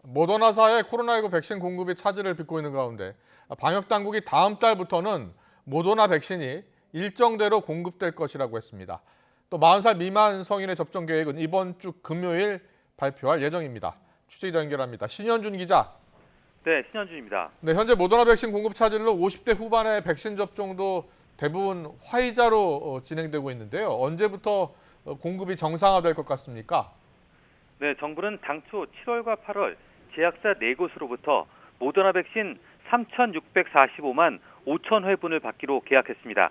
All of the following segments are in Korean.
모더나사의 코로나19 백신 공급이 차질을 빚고 있는 가운데 방역 당국이 다음 달부터는 모더나 백신이 일정대로 공급될 것이라고 했습니다. 또 40살 미만 성인의 접종 계획은 이번 주 금요일 발표할 예정입니다. 취재 연결합니다. 신현준 기자. 네, 신현준입니다. 네, 현재 모더나 백신 공급 차질로 50대 후반의 백신 접종도 대부분 화이자로 진행되고 있는데요. 언제부터 공급이 정상화될 것 같습니까? 네, 정부는 당초 7월과 8월 제약사 4곳으로부터 모더나 백신 3,645만 5천 회분을 받기로 계약했습니다.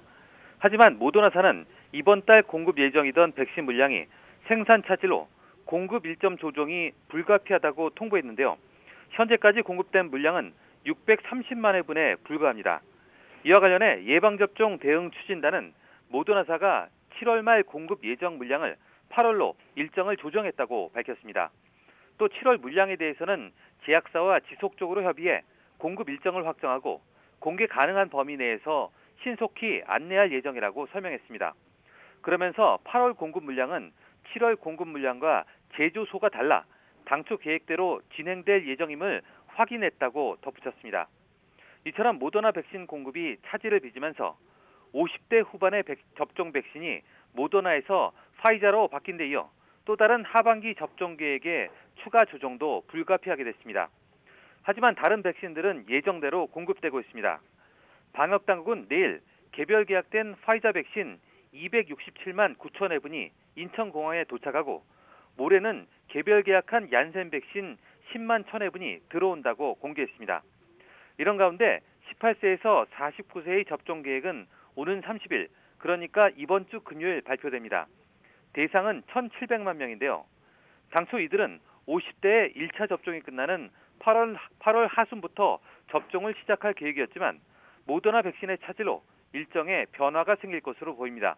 하지만 모더나사는 이번 달 공급 예정이던 백신 물량이 생산 차질로 공급 일정 조정이 불가피하다고 통보했는데요. 현재까지 공급된 물량은 630만 회분에 불과합니다. 이와 관련해 예방접종 대응 추진단은 모더나사가 7월 말 공급 예정 물량을 8월로 일정을 조정했다고 밝혔습니다. 또 7월 물량에 대해서는 제약사와 지속적으로 협의해 공급 일정을 확정하고 공개 가능한 범위 내에서 신속히 안내할 예정이라고 설명했습니다. 그러면서 8월 공급 물량은 7월 공급 물량과 제조소가 달라 당초 계획대로 진행될 예정임을 확인했다고 덧붙였습니다. 이처럼 모더나 백신 공급이 차질을 빚으면서 50대 후반의 접종 백신이 모더나에서 파이자로 바뀐 데 이어 또 다른 하반기 접종 계획의 추가 조정도 불가피하게 됐습니다. 하지만 다른 백신들은 예정대로 공급되고 있습니다. 방역당국은 내일 개별 계약된 파이자 백신 267만 9천 회분이 인천공항에 도착하고 모레는 개별 계약한 얀센 백신 10만 1천 회분이 들어온다고 공개했습니다. 이런 가운데 18세에서 49세의 접종 계획은 오는 30일, 그러니까 이번 주 금요일 발표됩니다. 대상은 1,700만 명인데요. 당초 이들은 50대의 1차 접종이 끝나는 8월 하순부터 접종을 시작할 계획이었지만 모더나 백신의 차질로 일정에 변화가 생길 것으로 보입니다.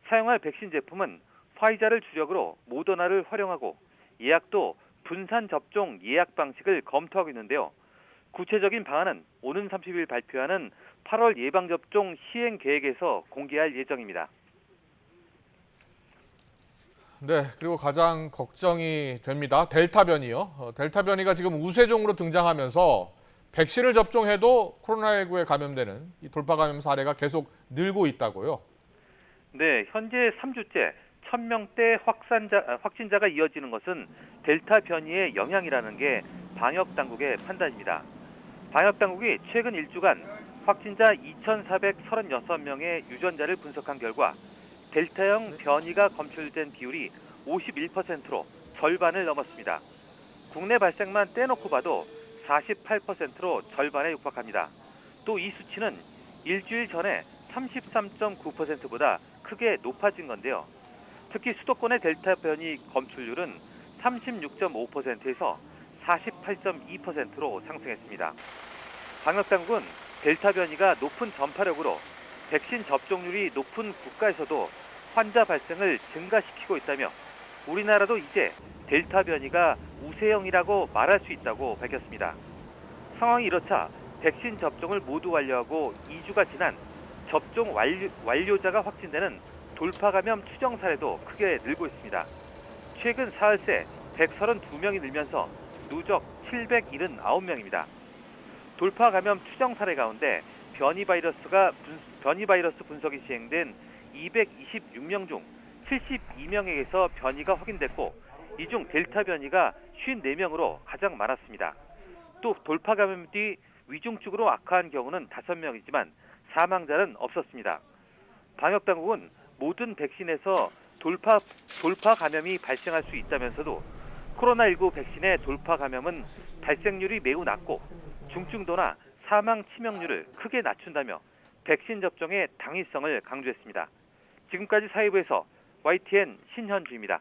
사용할 백신 제품은 파이자를 주력으로 모더나를 활용하고 예약도 분산 접종 예약 방식을 검토하고 있는데요. 구체적인 방안은 오는 30일 발표하는 8월 예방접종 시행 계획에서 공개할 예정입니다. 네, 그리고 가장 걱정이 됩니다. 델타 변이요. 델타 변이가 지금 우세종으로 등장하면서 백신을 접종해도 코로나19에 감염되는 이 돌파 감염 사례가 계속 늘고 있다고요. 네, 현재 3주째 1,000명대 확진자가 이어지는 것은 델타 변이의 영향이라는 게 방역 당국의 판단입니다. 방역 당국이 최근 일주간 확진자 2,436명의 유전자를 분석한 결과 델타형 변이가 검출된 비율이 51%로 절반을 넘었습니다. 국내 발생만 떼놓고 봐도 48%로 절반에 육박합니다. 또 이 수치는 일주일 전에 33.9%보다 크게 높아진 건데요. 특히 수도권의 델타 변이 검출률은 36.5%에서 48.2%로 상승했습니다. 방역당국은 델타 변이가 높은 전파력으로 백신 접종률이 높은 국가에서도 환자 발생을 증가시키고 있다며 우리나라도 이제 델타 변이가 우세형이라고 말할 수 있다고 밝혔습니다. 상황이 이렇자 백신 접종을 모두 완료하고 2주가 지난 접종 완료자가 확진되는 돌파 감염 추정 사례도 크게 늘고 있습니다. 최근 사흘 새 132명이 늘면서 누적 779명입니다. 돌파 감염 추정 사례 가운데 변이 바이러스 분석이 시행된 226명 중 72명에게서 변이가 확인됐고 이 중 델타 변이가 54명으로 가장 많았습니다. 또 돌파 감염 뒤 위중증으로 악화한 경우는 5명이지만 사망자는 없었습니다. 방역당국은 모든 백신에서 돌파 감염이 발생할 수 있다면서도 코로나19 백신의 돌파 감염은 발생률이 매우 낮고 중증도나 사망 치명률을 크게 낮춘다며 백신 접종의 당위성을 강조했습니다. 지금까지 사회부에서 YTN 신현주입니다.